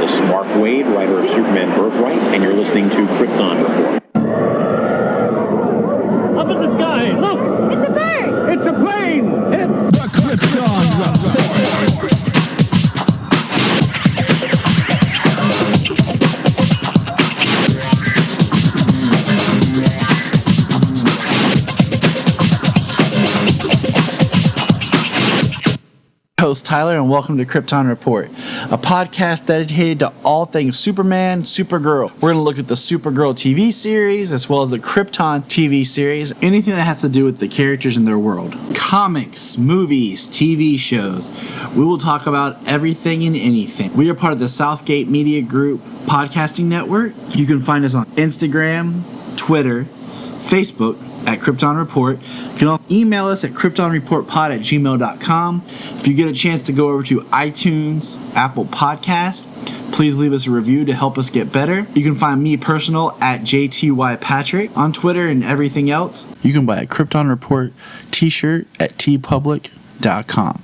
This is Mark Waid, writer of Superman Birthright, and you're listening to Krypton Report. Up in the sky, look! It's a bird! It's a plane! It's the Krypton Report. Host Tyler, and welcome to Krypton Report, a podcast dedicated to all things Superman, Supergirl. We're going to look at the Supergirl TV series as well as the Krypton TV series, anything that has to do with the characters in their world. Comics, movies, TV shows. We will talk about everything and anything. We are part of the Southgate Media Group podcasting network. You can find us on Instagram, Twitter, Facebook at Krypton Report. You can also email us at kryptonreportpod@gmail.com. If you get a chance to go over to iTunes, Apple Podcasts, please leave us a review to help us get better. You can find me personal at JTYPatrick on Twitter and everything else. You can buy a Krypton Report t-shirt at tpublic.com.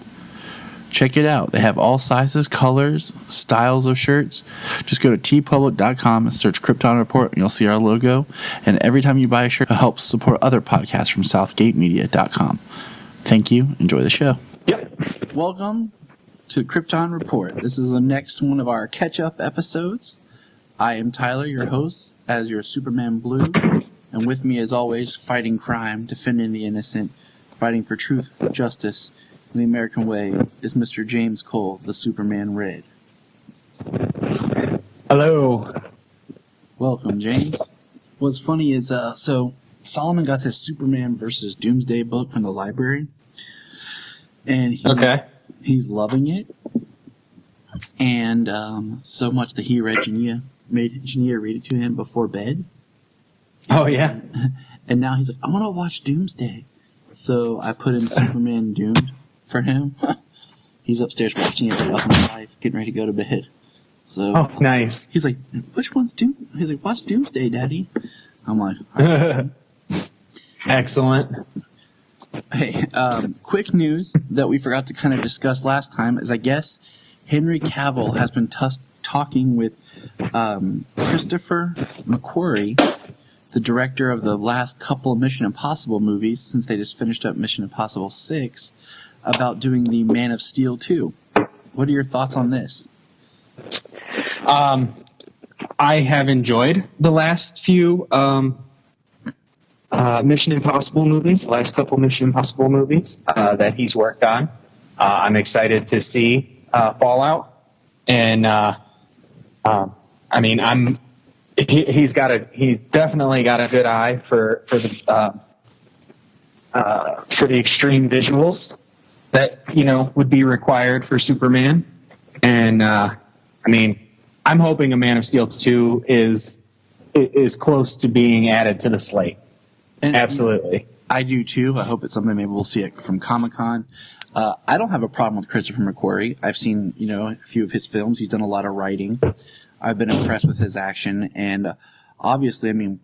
Check it out. They have all sizes, colors, styles of shirts. Just go to tpublic.com and search Krypton Report, and you'll see our logo. And every time you buy a shirt, it helps support other podcasts from southgatemedia.com. Thank you. Enjoy the show. Yep. Welcome to Krypton Report. This is the next one of our catch-up episodes. I am Tyler, your host, as your Superman Blue. And with me, as always, fighting crime, defending the innocent, fighting for truth, justice, the American way, is Mr. James Cole, the Superman Red. Hello. Welcome, James. What's funny is, so Solomon got this Superman versus Doomsday book from the library, and he's loving it, and so much that he read made Jania read it to him before bed. Oh, yeah. And now he's like, I want to watch Doomsday. So I put in Superman Doomed for him. He's upstairs watching it with my wife, getting ready to go to bed. So nice. He's like, which one's Doom? He's like, watch Doomsday, Daddy. I'm like, all right. Excellent. Hey, quick news that we forgot to kind of discuss last time is, I guess Henry Cavill has been talking with Christopher McQuarrie, the director of the last couple of Mission Impossible movies, since they just finished up Mission Impossible 6, about doing the Man of Steel 2. What are your thoughts on this? I have enjoyed the last few Mission Impossible movies, the last couple Mission Impossible movies that he's worked on. I'm excited to see Fallout. And, I mean, he's definitely got a good eye for the extreme visuals that, would be required for Superman. And, I mean, I'm hoping a Man of Steel 2 is close to being added to the slate. And absolutely. I do too. I hope it's something maybe we'll see it from Comic-Con. I don't have a problem with Christopher McQuarrie. I've seen, a few of his films. He's done a lot of writing. I've been impressed with his action. And obviously, I mean,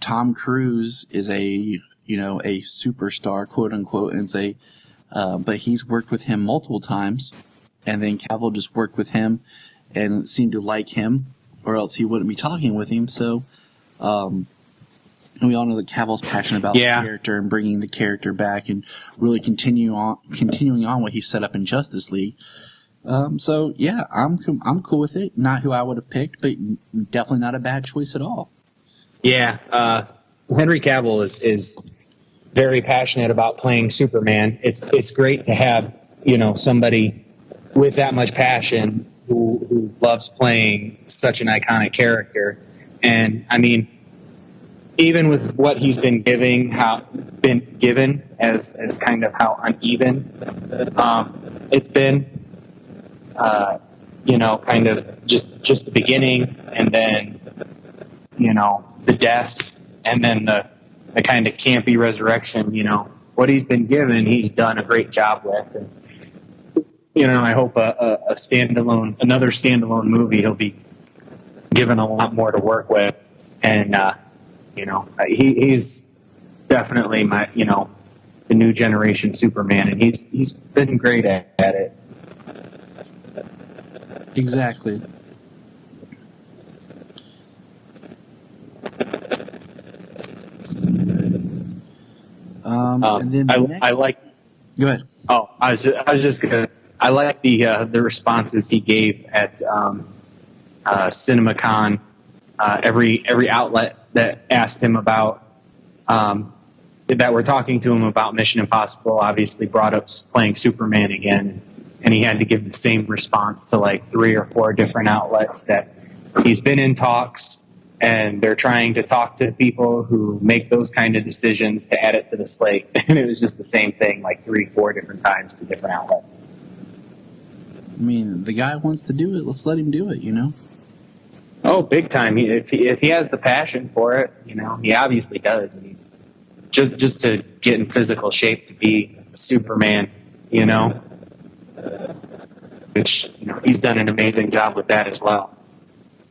Tom Cruise is a superstar, quote unquote, and but he's worked with him multiple times. And then Cavill just worked with him and seemed to like him, or else he wouldn't be talking with him. So, and we all know that Cavill's passionate about the character and bringing the character back and really continuing on what he set up in Justice League. So yeah, I'm cool with it. Not who I would have picked, but definitely not a bad choice at all. Yeah, Henry Cavill is very passionate about playing Superman. It's great to have somebody with that much passion who loves playing such an iconic character. And I mean, even with what he's been given as kind of how uneven it's been, kind of just the beginning, and then the death, and then the kind of campy resurrection. What he's been given, he's done a great job with. And, I hope another standalone movie, he'll be given a lot more to work with. And, he's definitely the new generation Superman, and he's been great at it. Exactly. And then the I like. Go ahead. Oh, I was just gonna. I like the responses he gave at CinemaCon. Every outlet that asked him about that were talking to him about Mission Impossible obviously brought up playing Superman again, and he had to give the same response to like 3 or 4 different outlets that he's been in talks, and they're trying to talk to people who make those kind of decisions to add it to the slate. And it was just the same thing like 3-4 different times to different outlets. I mean, the guy wants to do it. Let's let him do it, you know? Oh, big time. If he has the passion for it, you know, he obviously does. I mean, just to get in physical shape to be Superman, you know, which, you know, he's done an amazing job with that as well.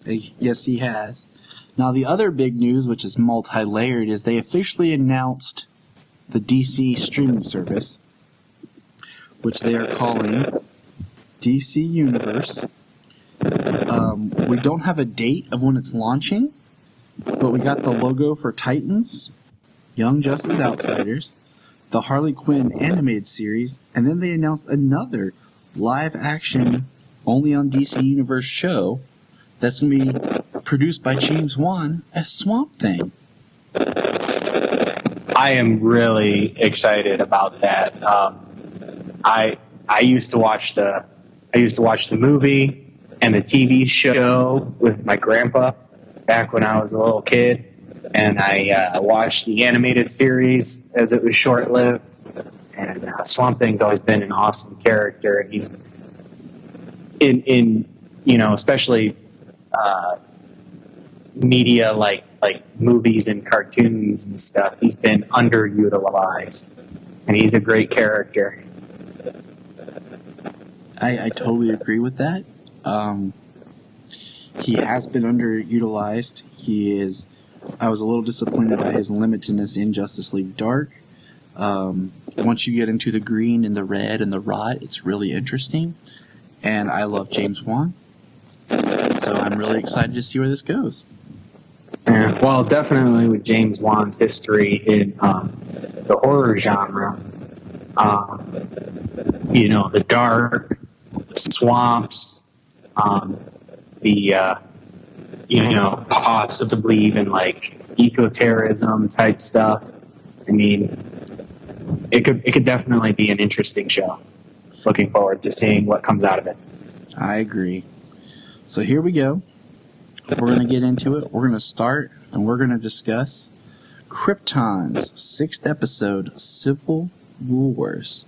Yes, he has. Now, the other big news, which is multi-layered, is they officially announced the DC streaming service, which they are calling DC Universe. We don't have a date of when it's launching, but we got the logo for Titans, Young Justice Outsiders, the Harley Quinn animated series, and then they announced another live-action, only on DC Universe show that's going to be produced by James Wan as Swamp Thing. I am really excited about that. I used to watch the movie and the TV show with my grandpa back when I was a little kid, and I watched the animated series as it was short-lived. And Swamp Thing's always been an awesome character, and he's in you know, especially media like movies and cartoons and stuff. He's been underutilized, and he's a great character. I totally agree with that. He has been underutilized. I was a little disappointed by his limitedness in Justice League Dark. Once you get into the green and the red and the rot, it's really interesting. And I love James Wan. So I'm really excited to see where this goes. Yeah, well, definitely with James Wan's history in the horror genre, you know, the dark, the swamps, the you know, possibly even like eco-terrorism type stuff. I mean, it could definitely be an interesting show. Looking forward to seeing what comes out of it. I agree. So here we go. We're going to get into it. We're going to start, and we're going to discuss Krypton's 6th episode, Civil Wars.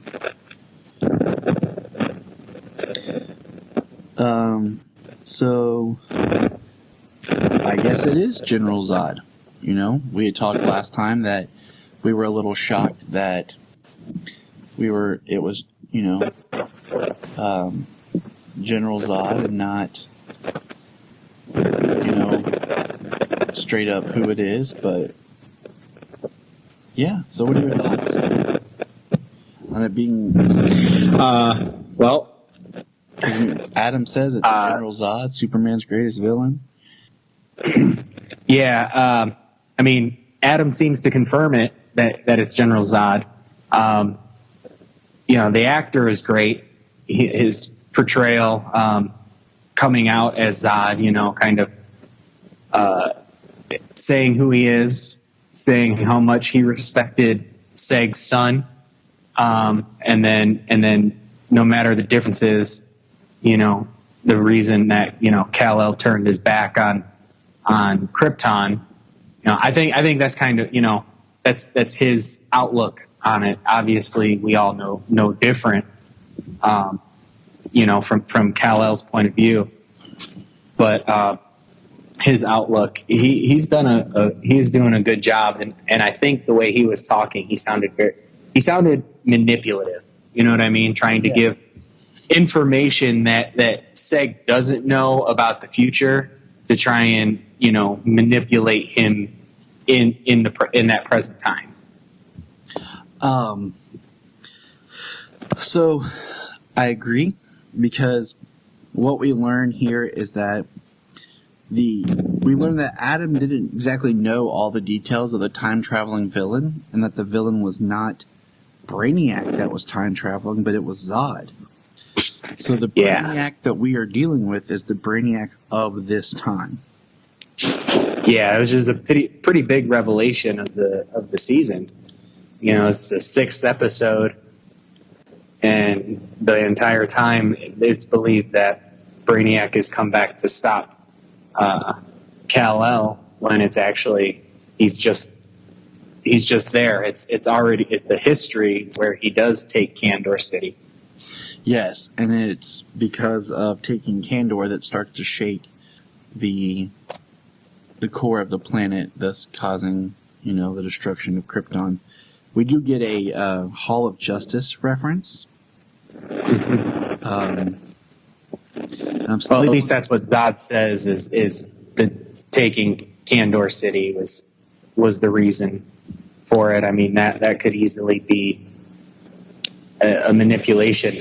So I guess it is General Zod. You know, we had talked last time that we were a little shocked that it was, you know, General Zod and not, you know, straight up who it is, but yeah. So what are your thoughts on it being? Well, because Adam says it's General Zod, Superman's greatest villain. Yeah, I mean, Adam seems to confirm it that it's General Zod. You know, the actor is great. His portrayal, coming out as Zod, you know, kind of saying who he is, saying how much he respected Seg's son, and then no matter the differences, you know, the reason that, you know, Kal-El turned his back on Krypton, you know, I think that's kind of, you know, that's his outlook on it. Obviously, we all know different, you know, from Kal-El's point of view, but his outlook, he's doing a good job, and I think the way he was talking, he sounded manipulative. You know what I mean? Trying to give information that Seg doesn't know about the future to try and, you know, manipulate him in that present time. So I agree, because what we learn here is that we learn that Adam didn't exactly know all the details of the time traveling villain, and that the villain was not Brainiac that was time traveling, but it was Zod. So the Yeah. Brainiac that we are dealing with is the Brainiac of this time. Yeah, it was just a pretty big revelation of the season. You know, it's the 6th episode, and the entire time it's believed that Brainiac has come back to stop Kal-El, when it's actually he's just there. It's the history where he does take Kandor City. Yes, and it's because of taking Kandor that starts to shake the core of the planet, thus causing, the destruction of Krypton. We do get a Hall of Justice reference. Well, at least that's what Zod says is the taking Kandor City was the reason for it. I mean, that could easily be a manipulation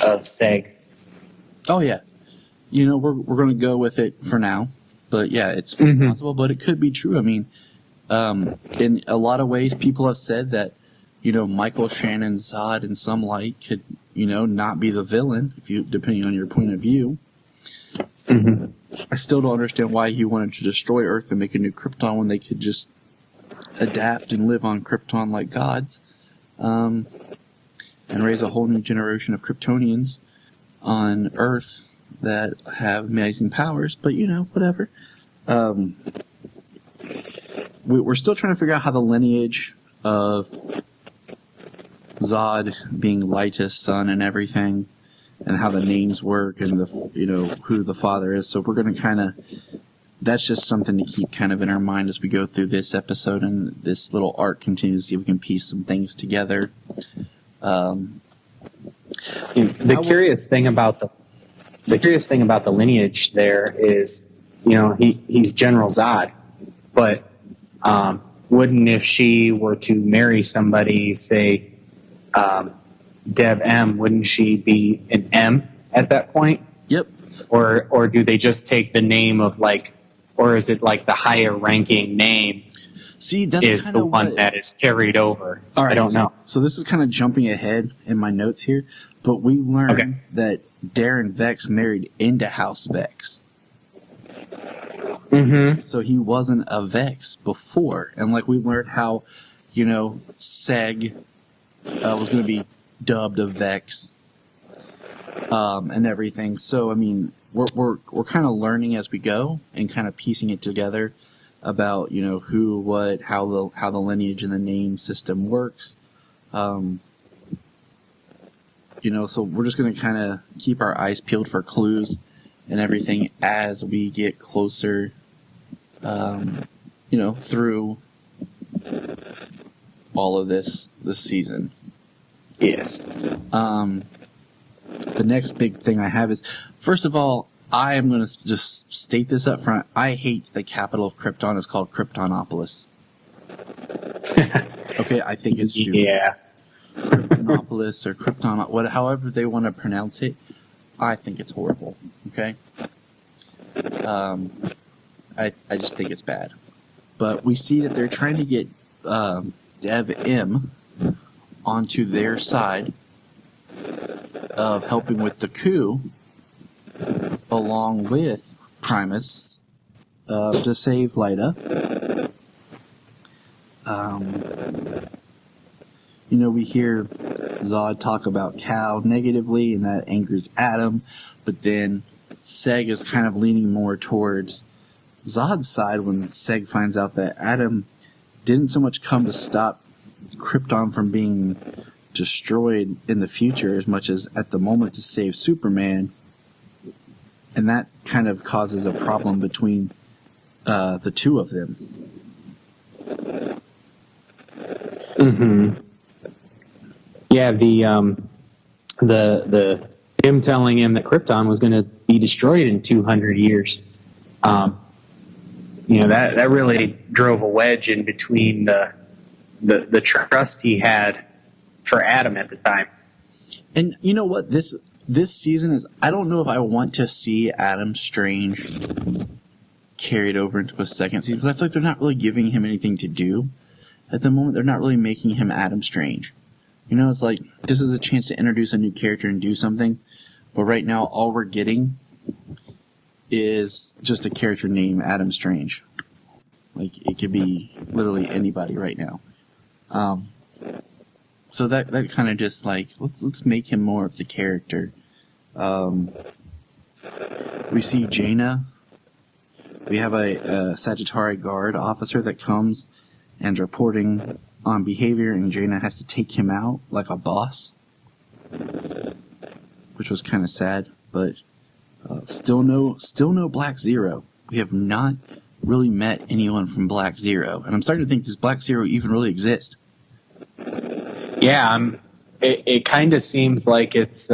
of Seg. Oh yeah, we're going to go with it for now, but yeah, it's possible, but it could be true. I mean, in a lot of ways, people have said that Michael Shannon Zod in some light could not be the villain, depending on your point of view. Mm-hmm. I still don't understand why he wanted to destroy Earth and make a new Krypton when they could just adapt and live on Krypton like gods, and raise a whole new generation of Kryptonians on Earth that have amazing powers. But whatever. We're still trying to figure out how the lineage of Zod being Lyta's son and everything, and how the names work, and who the father is. So we're going to that's just something to keep kind of in our mind as we go through this episode and this little arc continues, see if we can piece some things together. The curious thing about the lineage there is, he's General Zod, but wouldn't, if she were to marry somebody, say Dev M, wouldn't she be an M at that point? Yep. Or do they just take the name of or is it like the higher ranking name? See, that's is the one that is carried over. All right, I don't know. So this is kind of jumping ahead in my notes here, but we learned that Darren Vex married into House Vex. Mm-hmm. So he wasn't a Vex before. And we learned how, Seg was going to be dubbed a Vex and everything. So, I mean, we're kind of learning as we go and kind of piecing it together about, who, what, how the lineage and the name system works. So we're just going to kind of keep our eyes peeled for clues and everything as we get closer, through all of this season. Yes. The next big thing I have is, first of all, I am going to just state this up front. I hate the capital of Krypton is called Kryptonopolis. Okay, I think it's stupid. Yeah. Kryptonopolis or Krypton, however they want to pronounce it, I think it's horrible. Okay? I just think it's bad. But we see that they're trying to get Dev M onto their side of helping with the coup, along with Primus, to save Lyta. We hear Zod talk about Kal negatively, and that angers Adam, but then Seg is kind of leaning more towards Zod's side when Seg finds out that Adam didn't so much come to stop Krypton from being destroyed in the future as much as at the moment to save Superman, and that kind of causes a problem between the two of them. Mm-hmm. Yeah, the him telling him that Krypton was going to be destroyed in 200 years. That really drove a wedge in between the trust he had for Adam at the time. And you know what? This season is, I don't know if I want to see Adam Strange carried over into a second season, because I feel like they're not really giving him anything to do at the moment. They're not really making him Adam Strange. You know, it's like this is a chance to introduce a new character and do something, but right now all we're getting is just a character named Adam Strange. Like it could be literally anybody right now. So that kind of just like let's make him more of the character. We see Jaina. We have a Sagittarius Guard officer that comes and reporting on behavior, and Jaina has to take him out like a boss, which was kind of sad. But still no Black Zero. We have not really met anyone from Black Zero, and I'm starting to think, does Black Zero even really exist? Yeah, it kind of seems like it's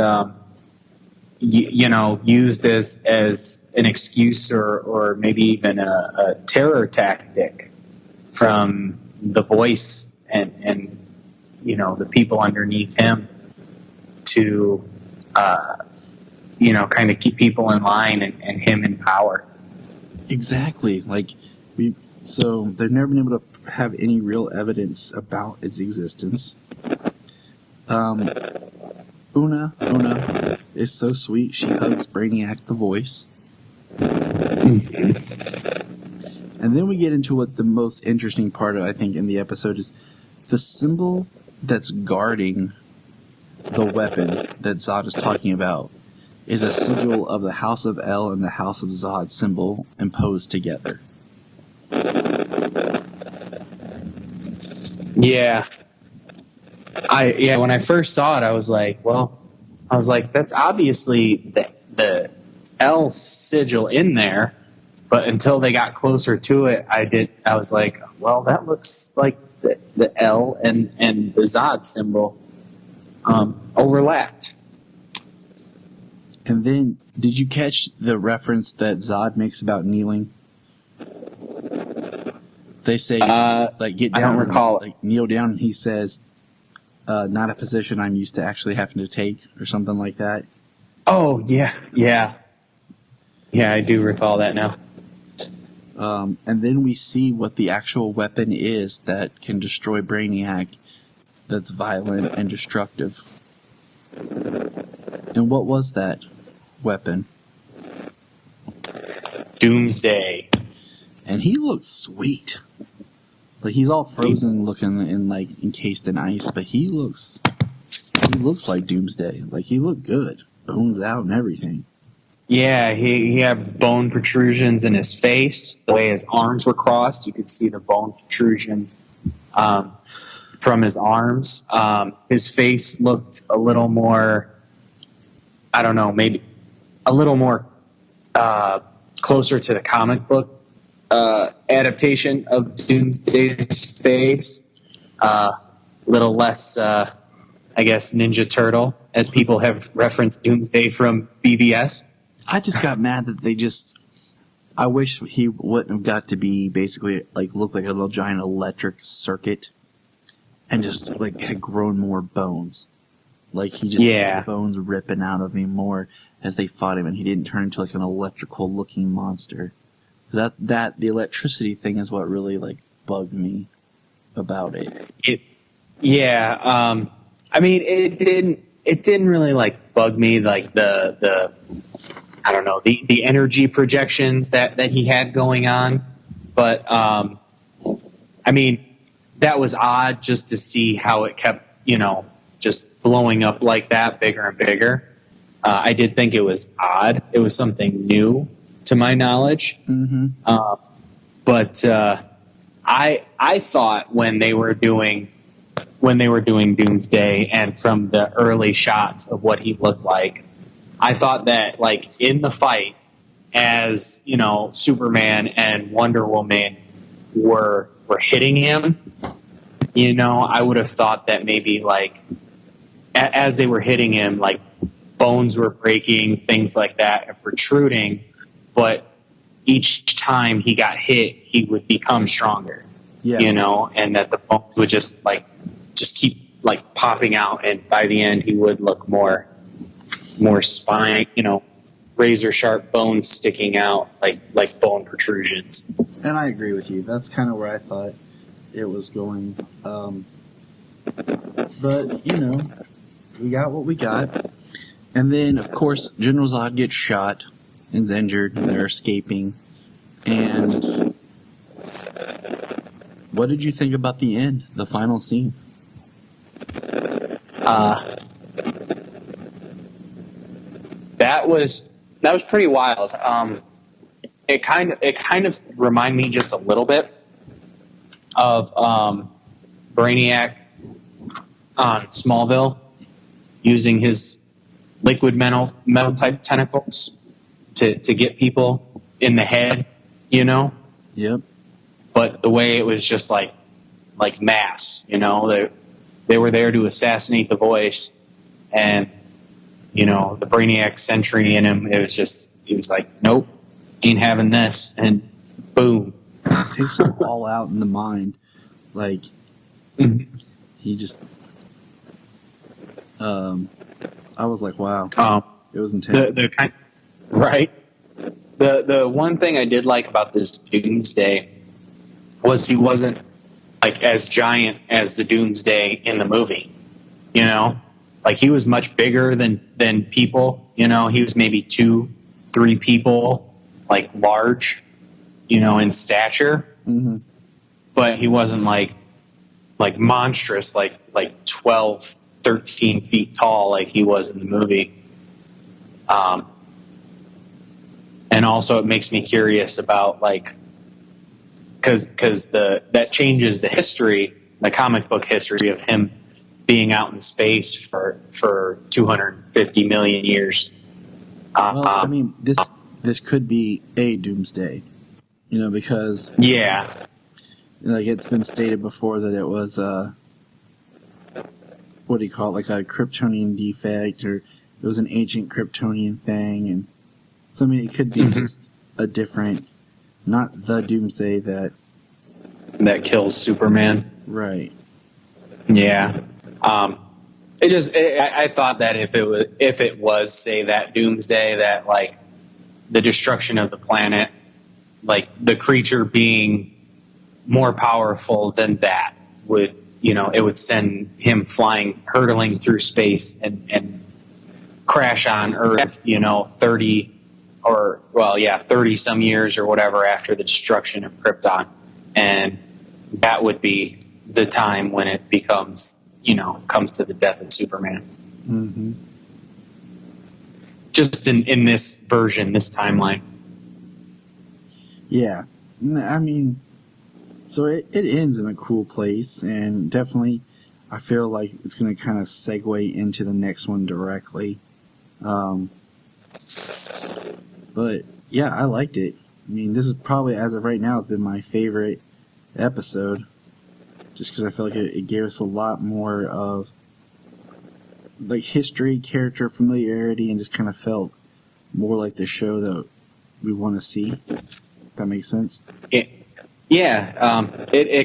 used as an excuse or maybe even a terror tactic from the Voice and the people underneath him to kind of keep people in line and him in power. Exactly. So they've never been able to have any real evidence about its existence. Una is so sweet. She hugs Brainiac the Voice. And then we get into what the most interesting part, I think, in the episode is the symbol that's guarding the weapon that Zod is talking about is a sigil of the House of El and the House of Zod symbol imposed together. Yeah. When I first saw it, I was like, that's obviously the L sigil in there, but until they got closer to it, I was like, well, that looks like the L and the Zod symbol overlapped. And then, did you catch the reference that Zod makes about kneeling? They say, get down. I don't recall. Kneel down, and he says, not a position I'm used to actually having to take, or something like that. Oh, yeah. Yeah, I do recall that now. And then we see what the actual weapon is that can destroy Brainiac, that's violent and destructive. And what was that weapon? Doomsday. And he looks sweet. Like he's all frozen looking and like encased in ice, but he looks like Doomsday. Like he looked good. Bones out and everything. Yeah, he had bone protrusions in his face. The way his arms were crossed, you could see the bone protrusions from his arms. His face looked a little more, I don't know, maybe a little more closer to the comic book adaptation of Doomsday's face. Little less, I guess, Ninja Turtle, as people have referenced Doomsday from BBS. I just got mad that I wish he wouldn't have got to be basically like look like a little giant electric circuit and just like had grown more bones. Like he just had bones ripping out of him more as they fought him, and he didn't turn into like an electrical looking monster. The electricity thing is what really like bugged me about it. I mean, it didn't really like bug me, like the I don't know, the energy projections that he had going on. But, I mean, that was odd just to see how it kept, just blowing up like that, bigger and bigger. I did think it was odd. It was something new to my knowledge. Mm-hmm. But I thought when they were doing Doomsday, and from the early shots of what he looked like, I thought that, like, in the fight, as, Superman and Wonder Woman were hitting him, I would have thought that maybe, like, as they were hitting him, like, bones were breaking, things like that, and protruding, but each time he got hit, he would become stronger, and that the bones would just keep, like, popping out, and by the end, he would look more spine, razor sharp bones sticking out like bone protrusions. And I agree with you. That's kind of where I thought it was going. But, we got what we got. And then, of course, General Zod gets shot and is injured, and they're escaping. And what did you think about the end, the final scene? That was pretty wild. It kind of reminded me just a little bit of Brainiac on Smallville, using his liquid metal type tentacles to get people in the head, Yep. But the way it was just like mass, they were there to assassinate the Voice, and the Brainiac sentry in him. He was like, nope, ain't having this, and boom. It takes them all out in the mind. Like, he just, I was like, wow. It was intense. Right. The one thing I did like about this Doomsday was he wasn't like as giant as the Doomsday in the movie. Like he was much bigger than people. He was maybe 2-3 people, like large, in stature. Mm-hmm. But he wasn't like monstrous, like 12, 13 feet tall, like he was in the movie. And also it makes me curious about because that changes the history, the comic book history of him being out in space for 250 million years. Well, I mean, this could be a Doomsday, because yeah, it's been stated before that it was what do you call it, like a Kryptonian defect, or it was an ancient Kryptonian thing, and so I mean, it could be just a different, not the Doomsday that kills Superman. Right. Yeah. I thought that if it was say that Doomsday, that like the destruction of the planet, like the creature being more powerful than that would, it would send him hurtling through space and crash on Earth, 30 some years or whatever after the destruction of Krypton. And that would be the time when it comes to the death of Superman. Mm-hmm. Just in this version, this timeline. Yeah. I mean, so it ends in a cool place, and definitely I feel like it's going to kind of segue into the next one directly. But yeah, I liked it. I mean, this is probably, as of right now, has been my favorite episode, just because I feel like it gave us a lot more of like history, character familiarity, and just kind of felt more like the show that we want to see. If that makes sense. It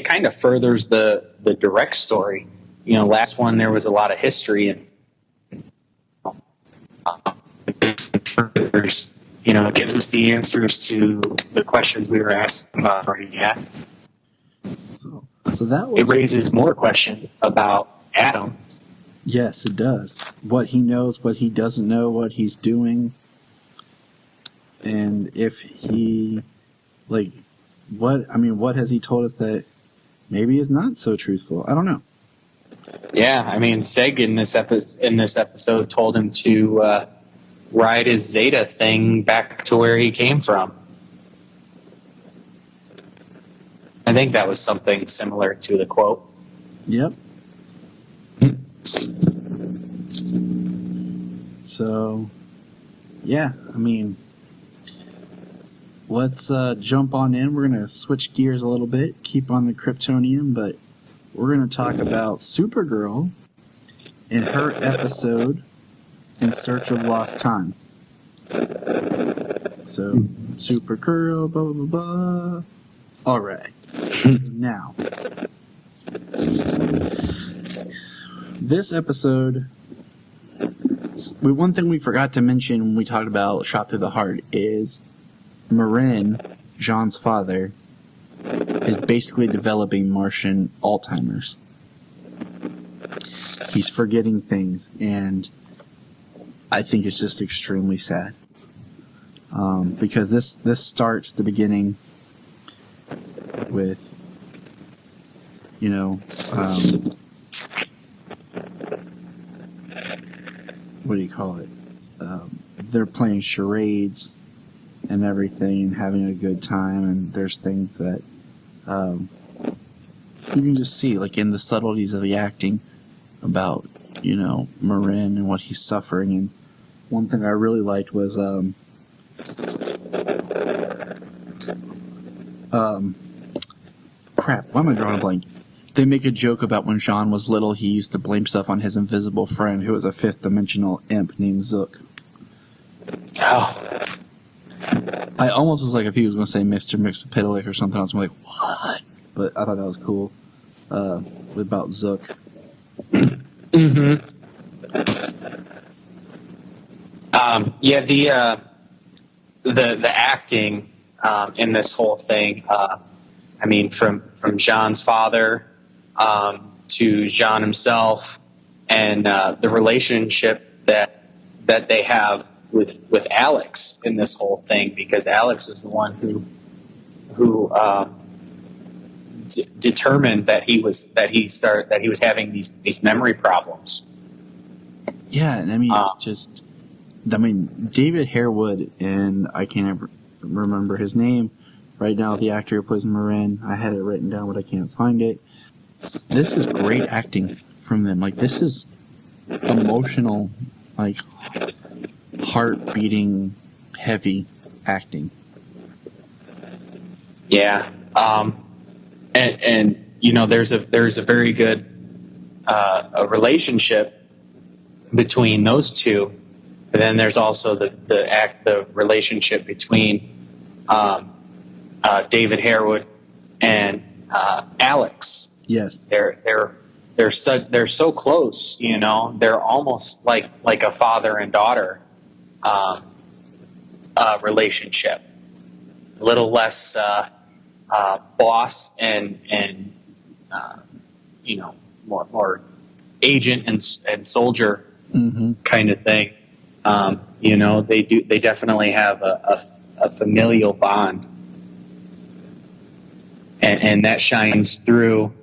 kind of furthers the direct story. Last one there was a lot of history, and it gives us the answers to the questions we were asking about already. Yeah. So that was. It raises more questions about Adam. Yes, it does. What he knows, what he doesn't know, what he's doing, and if he, what has he told us that maybe is not so truthful? I don't know. Yeah, I mean, Seg in this episode told him to ride his Zeta thing back to where he came from. I think that was something similar to the quote. Yep. So, yeah, I mean, let's jump on in. We're going to switch gears a little bit, keep on the Kryptonian, but we're going to talk about Supergirl in her episode In Search of Lost Time. So, Supergirl, blah, blah, blah, blah. All right. Now, this episode, one thing we forgot to mention when we talked about Shot Through the Heart is Marin, Jean's father, is basically developing Martian Alzheimer's. He's forgetting things, and I think it's just extremely sad. Because this starts at the beginning with, what do you call it? They're playing charades and everything and having a good time, and there's things that you can just see, like in the subtleties of the acting about, Marin and what he's suffering. And one thing I really liked was crap, why am I drawing a blank? They make a joke about when Jean was little, he used to blame stuff on his invisible friend, who was a fifth-dimensional imp named Zook. Oh. I almost was like, if he was going to say Mr. Mxyzptlk or something, I was like, what? But I thought that was cool. About Zook. Mm-hmm. Yeah, the acting in this whole thing, from Jean's father to Jean himself, and the relationship that they have with Alex in this whole thing, because Alex was the one who determined that he was having these memory problems. Yeah, and David Harewood, and I can't ever remember his name right now, the actor who plays Marin. I had it written down, but I can't find it. This is great acting from them. Like, this is emotional, like, heart-beating, heavy acting. Yeah. And there's a very good a relationship between those two, but then there's also the relationship between David Harewood and Alex. Yes, they're so close. They're almost like a father and daughter relationship. A little less boss and more agent and soldier kind of thing. They definitely have a familial bond, and that shines through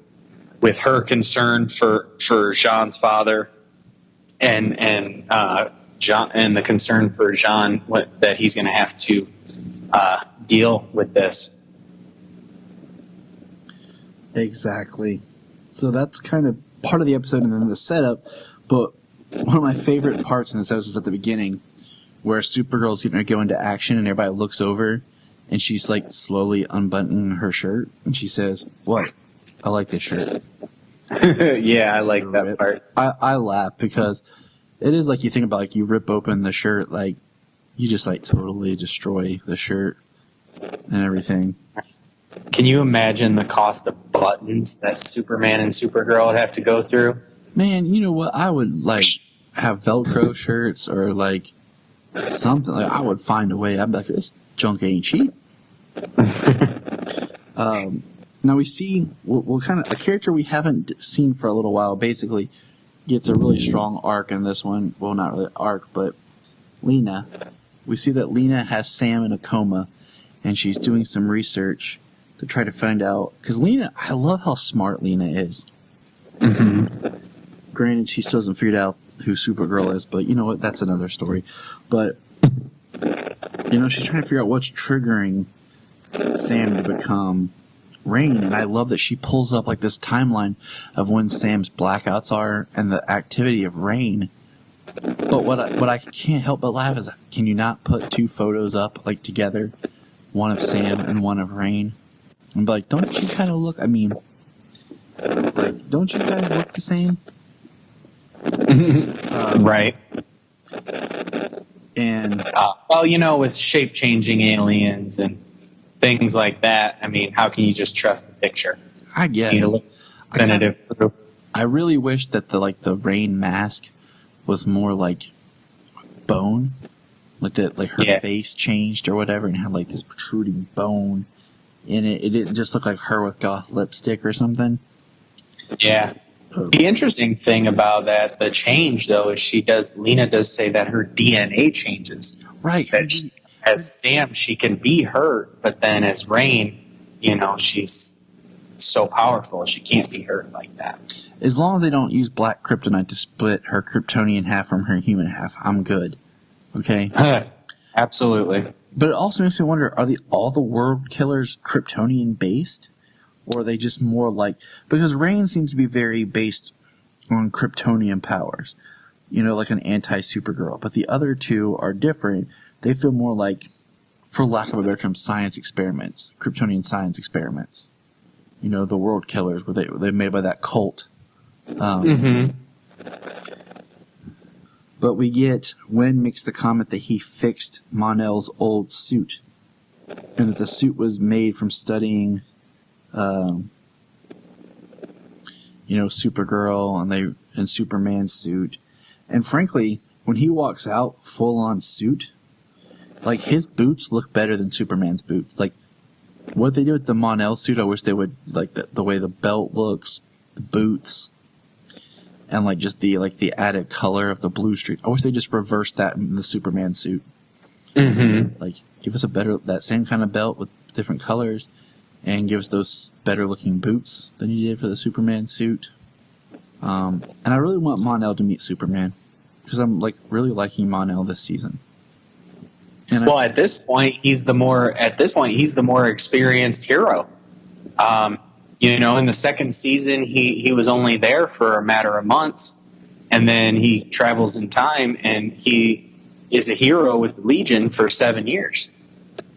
with her concern for Jean's father, and Jean, and the concern for Jean that he's going to have to deal with this. Exactly. So that's kind of part of the episode and then the setup. But one of my favorite parts in this episode is at the beginning, where Supergirl's getting to go into action and everybody looks over and she's like slowly unbuttoning her shirt and she says, "What? I like this shirt." Yeah, I like that part. I laugh because it is like, you think about, like, you rip open the shirt, like you just like totally destroy the shirt and everything. Can you imagine the cost of buttons that Superman and Supergirl would have to go through? Man, you know what? I would like have Velcro shirts or like something. Like, I would find a way. I'd be like, this junk ain't cheap. Now we see we'll kind of a character we haven't seen for a little while. Basically, gets a really strong arc in this one. Well, not really arc, but Lena. We see that Lena has Sam in a coma, and she's doing some research to try to find out. Because Lena, I love how smart Lena is. Mm-hmm. Granted, she still hasn't figured out who Supergirl is, but you know what? That's another story. But, she's trying to figure out what's triggering Sam to become Rain, and I love that she pulls up like this timeline of when Sam's blackouts are and the activity of Rain. But what I can't help but laugh is, can you not put two photos up like together, one of Sam and one of Rain, and be like, don't you kind of look? I mean, like, don't you guys look the same? Right. And with shape-changing aliens and things like that, I mean, how can you just trust the picture? I guess. You need a little definitive proof. I really wish that the Rain mask was more like bone, like that, like her face changed or whatever, and had like this protruding bone in it. It didn't just look like her with goth lipstick or something. Yeah. The interesting thing about that, the change though, is Lena does say that her DNA changes. Right. As Sam, she can be hurt, but then as Rain, she's so powerful she can't be hurt like that. As long as they don't use black kryptonite to split her Kryptonian half from her human half, I'm good. Okay? Absolutely. But it also makes me wonder, are all the world killers Kryptonian based? Or are they just more like... Because Rain seems to be very based on Kryptonian powers. Like an anti-Supergirl. But the other two are different. They feel more like, for lack of a better term, science experiments. Kryptonian science experiments. The world killers, where they're made by that cult. But we get, Wynn makes the comment that he fixed Mon-El's old suit. And that the suit was made from studying, Supergirl and Superman's suit. And frankly, when he walks out full-on suit, like, his boots look better than Superman's boots. Like, what they did with the Mon-El suit, I wish they would, like, the way the belt looks, the boots, and, like, just the added color of the blue streak. I wish they just reversed that in the Superman suit. Mm-hmm. Like, give us that same kind of belt with different colors, and give us those better-looking boots than you did for the Superman suit. And I really want Mon-El to meet Superman, because I'm, like, really liking Mon-El this season. At this point, he's the more experienced hero. In the second season, he was only there for a matter of months, and then he travels in time, and he is a hero with the Legion for 7 years.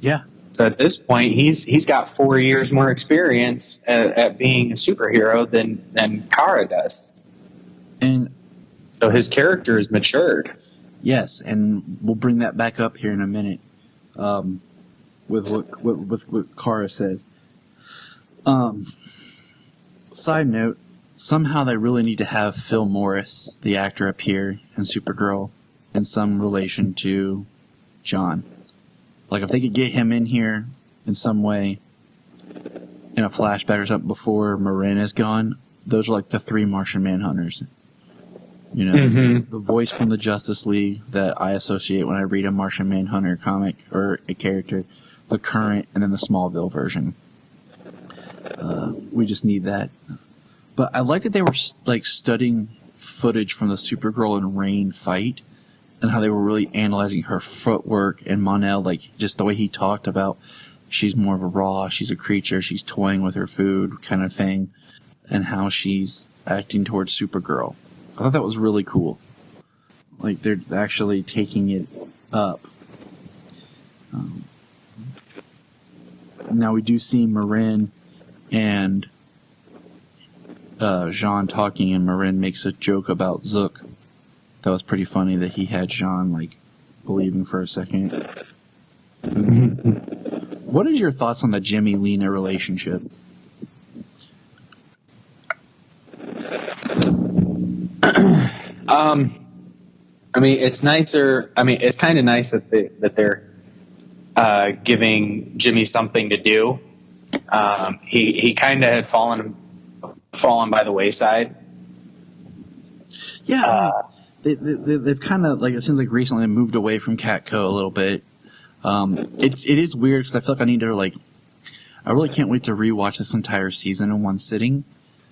Yeah. So at this point, he's got 4 years more experience at being a superhero than Kara does. And so his character is matured. Yes, and we'll bring that back up here in a minute, with what Kara says. Side note: somehow they really need to have Phil Morris, the actor, appear in Supergirl in some relation to John. Like, if they could get him in here in some way, in a flashback or something before Marin is gone, those are like the 3 Martian Manhunters. The voice from the Justice League that I associate when I read a Martian Manhunter comic or a character, the current, and then the Smallville version. We just need that. But I like that they were like studying footage from the Supergirl and Rain fight, and how they were really analyzing her footwork and Mon-El, like just the way he talked about she's more of a raw, she's a creature, she's toying with her food kind of thing, and how she's acting towards Supergirl. I thought that was really cool. Like, they're actually taking it up. Now we do see Marin and Jean talking, and Marin makes a joke about Zook. That was pretty funny that he had Jean, like, believing for a second. What is your thoughts on the Jimmy-Lena relationship? It's nicer. It's kind of nice that they're giving Jimmy something to do. He kind of had fallen by the wayside. Yeah, they've kind of, like, it seems like recently moved away from Catco a little bit. It is weird because I feel like I need to, like, I really can't wait to rewatch this entire season in one sitting,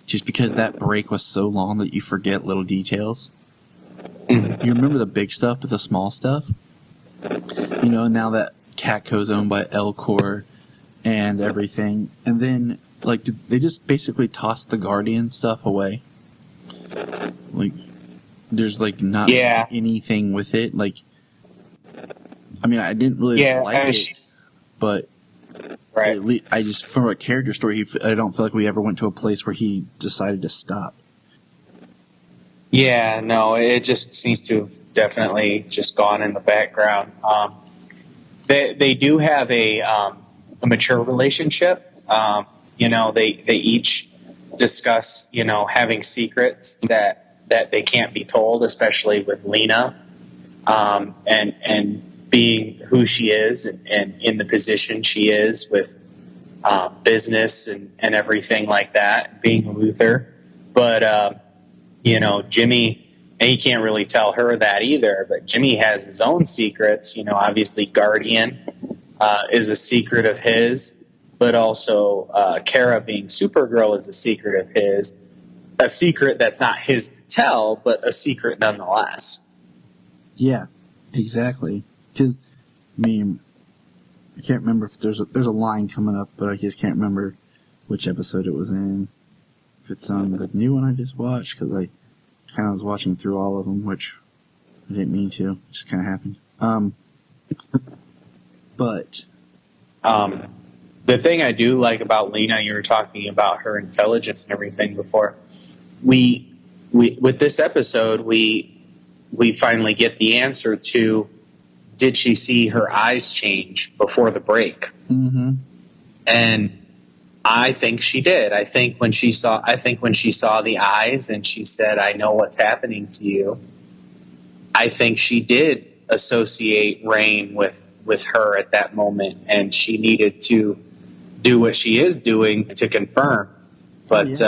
just because that break was so long that you forget little details. You remember the big stuff, but the small stuff. Now that Catco's owned by Elcor and everything, and then, like, they just basically tossed the Guardian stuff away. Like, there's, like, not anything with it. Like, I didn't really like it, but right. I just, from a character story, I don't feel like we ever went to a place where he decided to stop. Yeah, no, it just seems to have definitely just gone in the background. They do have a mature relationship. They each discuss, having secrets that they can't be told, especially with Lena, and being who she is and in the position she is with business and everything like that, being Luther. But Jimmy, and he can't really tell her that either, but Jimmy has his own secrets. Obviously Guardian is a secret of his, but also Kara being Supergirl is a secret of his. A secret that's not his to tell, but a secret nonetheless. Yeah, exactly. Because, I can't remember if there's a line coming up, but I just can't remember which episode it was in. If it's on the new one I just watched, because I kind of was watching through all of them, which I didn't mean to. It just kind of happened. But the thing I do like about Lena, you were talking about her intelligence and everything before. We with this episode, we finally get the answer to, did she see her eyes change before the break? Mm-hmm. And I think she did. I think when she saw the eyes and she said, "I know what's happening to you," I think she did associate Rain with her at that moment, and she needed to do what she is doing to confirm. But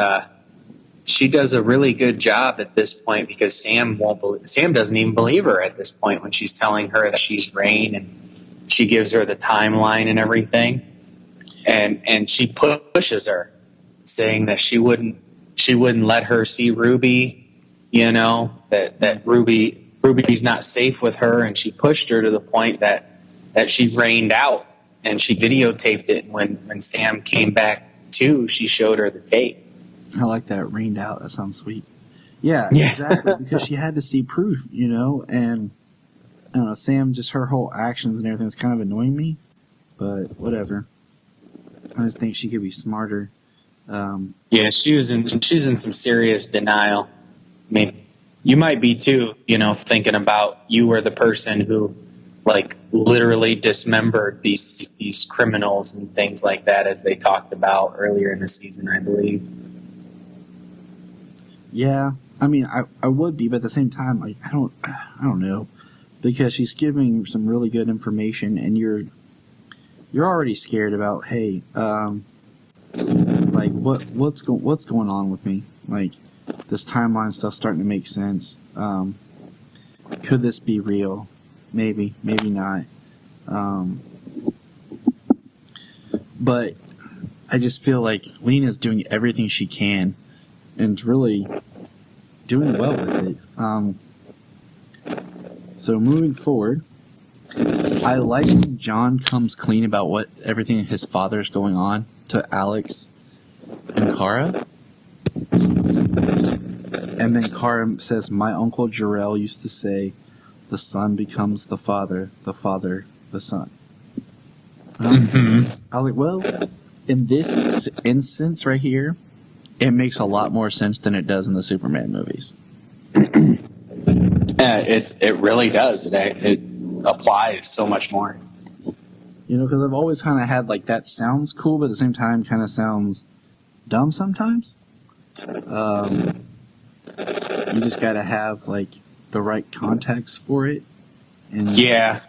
she does a really good job at this point, because Sam doesn't even believe her at this point when she's telling her that she's Rain, and she gives her the timeline and everything, and she pushes her, saying that she wouldn't let her see Ruby, that Ruby's not safe with her, and she pushed her to the point that she rained out, and she videotaped it. When Sam came back to, she showed her the tape. I like that, rained out. That sounds sweet. Yeah. Exactly. Because she had to see proof, and I don't know, Sam, just her whole actions and everything was kind of annoying me, but whatever. I just think she could be smarter. Yeah, she's in some serious denial. I mean, you might be too, thinking about, you were the person who, literally dismembered these criminals and things like that, as they talked about earlier in the season, I believe. Yeah, I mean, I would be, but at the same time, I don't know, because she's giving some really good information, and you're already scared about, hey, what's going on with me? This timeline stuff's starting to make sense. Could this be real? Maybe not. But I just feel like Lena's doing everything she can, and really doing well with it. So moving forward, I like when John comes clean about everything his father's going on to Alex and Kara. And then Kara says, "My Uncle Jarrell used to say, the son becomes the father the son." Mm-hmm. I was like, well, in this instance right here, it makes a lot more sense than it does in the Superman movies. Yeah, it really does. It applies so much more. Because I've always kind of had, that sounds cool, but at the same time kind of sounds dumb sometimes. You just got to have, the right context for it. And yeah.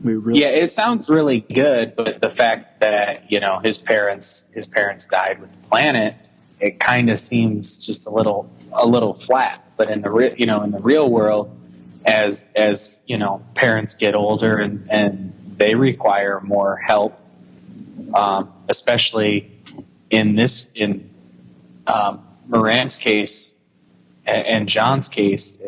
It sounds really good, but the fact that, his parents died with the planet, it kind of seems just a little flat. But in the real world, as parents get older and they require more help, especially in Moran's case and John's case,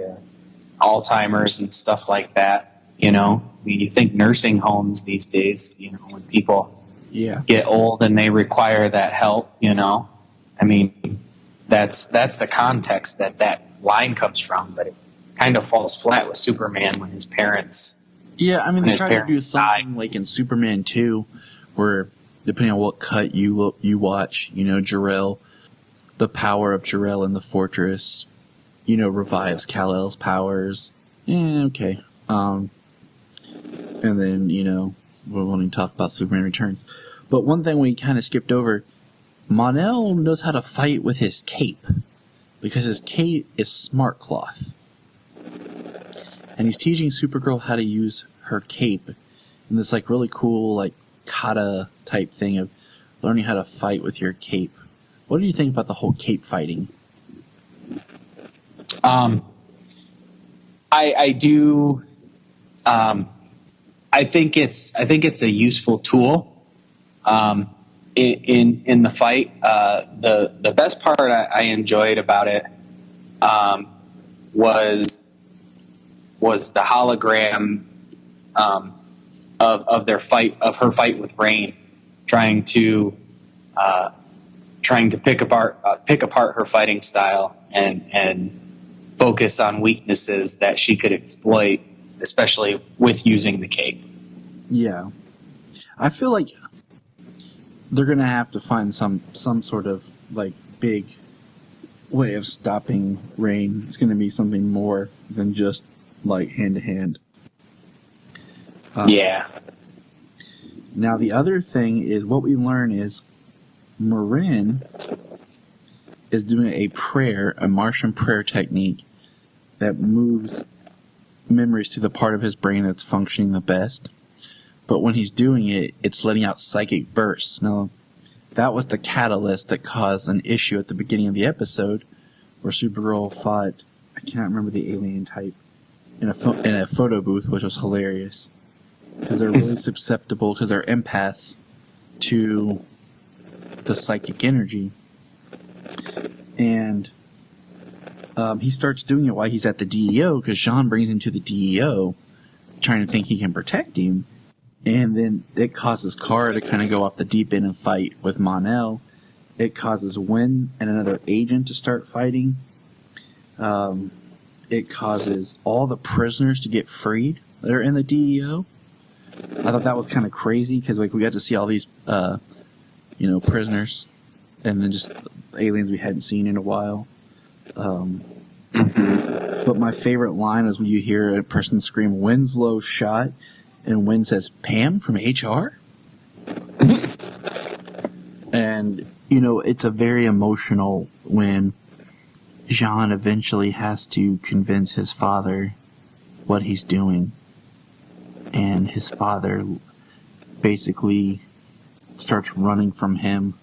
Alzheimer's and stuff like that. You think nursing homes these days, when people get old and they require that help, I mean, that's the context that line comes from, but it kind of falls flat with Superman when his parents. Yeah, I mean, they try to do something like in Superman 2, where depending on what cut you watch, Jor-El, the power of Jor-El in the fortress, revives Kal-El's powers. Okay. And then, we're wanting to talk about Superman Returns. But one thing we kind of skipped over, Mon-El knows how to fight with his cape, because his cape is smart cloth. And he's teaching Supergirl how to use her cape in this really cool kata type thing of learning how to fight with your cape. What do you think about the whole cape fighting? I do. I think it's a useful tool in the fight. The best part I enjoyed about it was the hologram of her fight with Rain, trying to pick apart her fighting style and focus on weaknesses that she could exploit, especially with using the cape. Yeah. I feel like they're going to have to find some sort of like big way of stopping Rain. It's going to be something more than just like hand to hand. Yeah. Now the other thing is what we learn is Marin is doing a Martian prayer technique that moves memories to the part of his brain that's functioning the best. But when he's doing it, it's letting out psychic bursts. Now, that was the catalyst that caused an issue at the beginning of the episode where Supergirl fought, I can't remember the alien type, in a photo booth, which was hilarious. Because they're really susceptible, because they're empaths to the psychic energy. And he starts doing it while he's at the DEO, because Jean brings him to the DEO, trying to think he can protect him. And then it causes Kara to kind of go off the deep end and fight with Mon-El. It causes Wynn and another agent to start fighting. It causes all the prisoners to get freed that are in the DEO. I thought that was kind of crazy, because like we got to see all these prisoners, and then just aliens we hadn't seen in a while. But my favorite line is when you hear a person scream "Winslow shot," and Wynn says, "Pam from HR?" And, it's a very emotional when Jean eventually has to convince his father what he's doing. And his father basically starts running from him.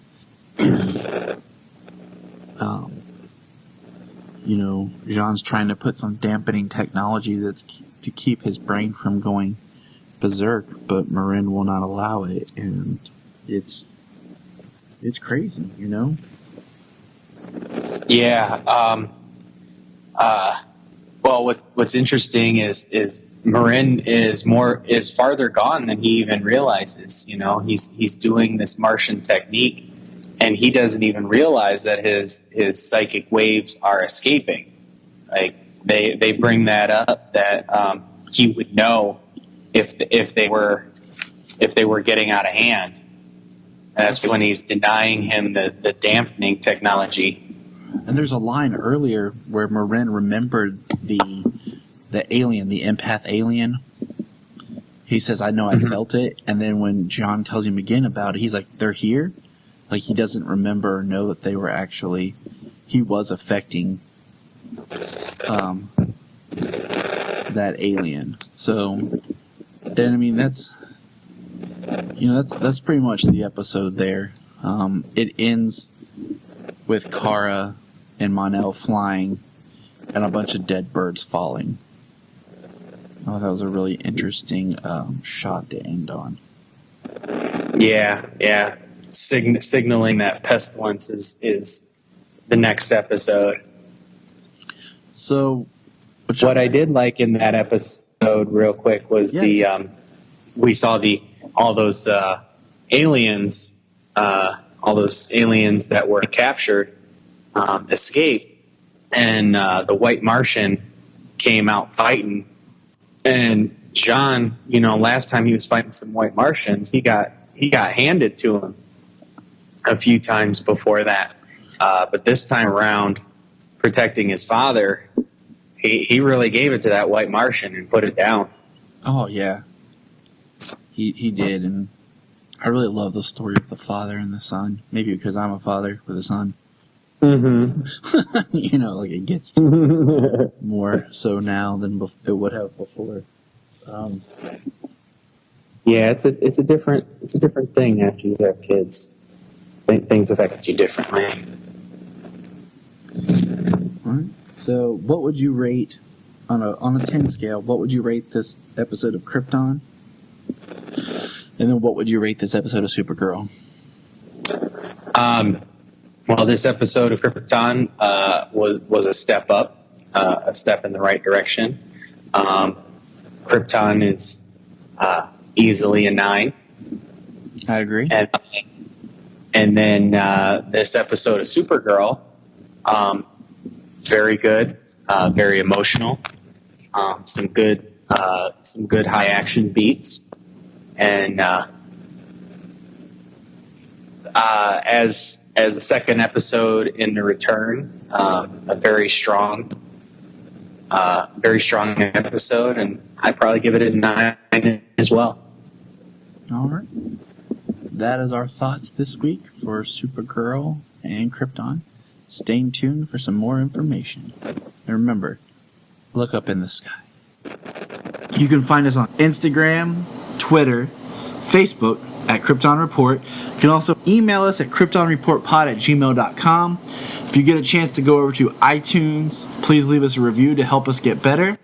Jean's trying to put some dampening technology that's to keep his brain from going berserk, but Marin will not allow it, and it's crazy, Yeah. Well, what's interesting is Marin is farther gone than he even realizes. He's doing this Martian technique, and he doesn't even realize that his psychic waves are escaping. Like they bring that up that he would know if they were getting out of hand. And that's when he's denying him the dampening technology. And there's a line earlier where Marin remembered the alien, the empath alien. He says, "I know I felt it." And then when John tells him again about it, he's like, "They're here?" Like he doesn't remember or know that they were actually, he was affecting that alien. So, and I mean, that's pretty much the episode there. It ends with Kara and Mon-El flying and a bunch of dead birds falling. Oh, that was a really interesting shot to end on. Yeah. Signaling that pestilence is the next episode. So, what I did like in that episode, real quick, was we saw all those aliens that were captured escape, and the White Martian came out fighting. And John, last time he was fighting some White Martians, he got handed to him a few times before that. But this time around, protecting his father, he really gave it to that White Martian and put it down. Oh yeah, he did, and I really love the story of the father and the son. Maybe because I'm a father with a son. Mm-hmm. Like it gets to more so now than it would have before. Yeah, it's a different thing after you have kids. Things affect you differently. All right. So, what would you rate on a 10 scale? What would you rate this episode of Krypton? And then, what would you rate this episode of Supergirl? Well, this episode of Krypton was a step up, a step in the right direction. Krypton is easily a 9. I agree. And then this episode of Supergirl, very good, very emotional, some good high action beats, and as a second episode in the return, a very strong episode, and I'd probably give it a 9 as well. All right. That is our thoughts this week for Supergirl and Krypton. Stay tuned for some more information. And remember, look up in the sky. You can find us on Instagram, Twitter, Facebook at Krypton Report. You can also email us at kryptonreportpod@gmail.com. If you get a chance to go over to iTunes, please leave us a review to help us get better.